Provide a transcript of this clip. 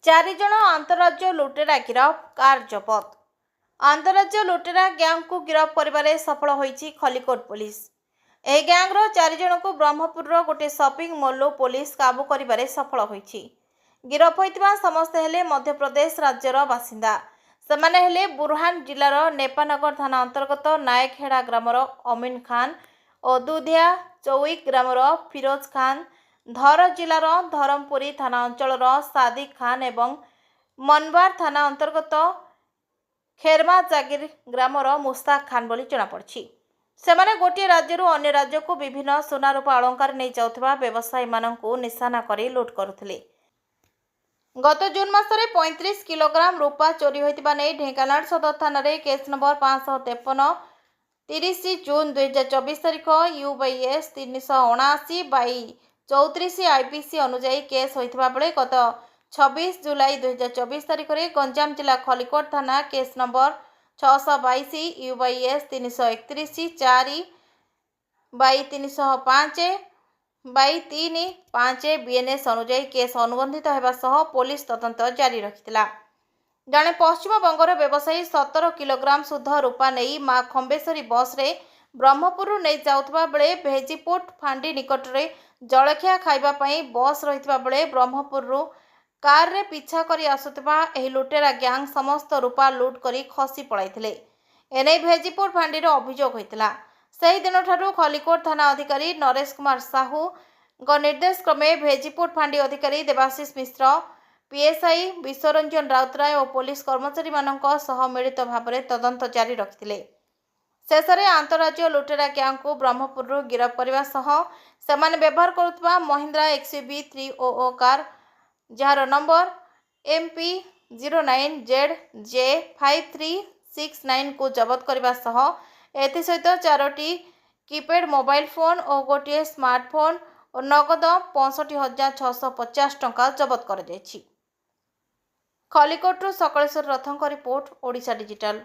चारि जण अंतरराज्य लुटेरा गिरफ कार जबत। अंतरराज्य लुटेरा गैंग को गिरफ करिबारे सफल होईछि खलिकोट पुलिस। एही गैंगर 4 जण को ब्रह्मपुर गोटे शॉपिंग मॉल पुलिस काबू करिबारे सफल होईछि। गिरफ होइतिबा समस्त हेले मध्य प्रदेश राज्यर बासिंदा। सेमाने हेले बुरहान जिलार नेपानगर थाना अंतर्गत नायकहेड़ा ग्रामर अमीन खान और दुधिया चौईक ग्रामर फिरोज खान, धर जिलार धरमपुरी थाना अंचलर सादिक खान एवं मनबार थाना अंतर्गत खेरमा जागिर ग्रामर मुस्ताक खान बोली जनापड़ी। सेमाने गोटे राज्यरू अन्य राज्य को विभिन्न सोना रूपा अलंकार नहीं जाउथबा व्यवसायी माननकु निशाना करी लूट करुथिले। गत जून मासरे 35 किलोग्राम रूपा चोरी होइतिबा नै ढेंकानाल सदर थाना रे केस नंबर 553 30 जून 2024 तारिख UBS 379/34 IPC अनुजाई केस होइतिबा बेले गत 26 जुलाई 2024 तारिख रे गंजाम जिला खलिकोट थाना केस नंबर 622 UBS 331/305/3 BNS अनुजाई केस अनुबंधित होगा सह पुलिस तदंत जारी रखिथिला। जड़े पश्चिमबंगर व्यवसायी 17 किलोग्राम शुद्ध रूपा नहीं माँ खंबेश्वरी बस रे ब्रह्मपुर नहीं जाउथबा बेले भेजीपुट फांडी निकट रे जलखिया खाइबा पई बस रहितबा बेले ब्रह्मपुर कार रे पीछा करी आसुतबा एही लुटेरा गैंग समस्त रूपा लूट करी खसी पळाइथिले। एनै भेजीपुर फांडी रो अभियोग होइतिला। सही दिन ठारू खलिकोट थाना अधिकारी नरेश कुमार साहू निर्देश क्रमे भेजीपुर फांडी अधिकारी देवाशीष मिश्र, PSI विश्वरंजन राउतराय और पुलिस कर्मचारी मानक सह मिलित भाव तदंत जारी रखिथिले। शेषरे अंतरराज्य लुटेरा गैंग को ब्रह्मपुर गिरफ करने सह सेमाने व्यवहार करुवा महिंद्रा XUV 300 कार जार नंबर MP 09ZJ5369 को जबत करने सह एसहित 4टी कीपैड मोबाइल फोन और गोटे स्मार्टफोन और नगद 65,650 टंका जबत कर खलिकोट सकलेश्वर रथों रिपोर्ट ओडिशा डिजिटल।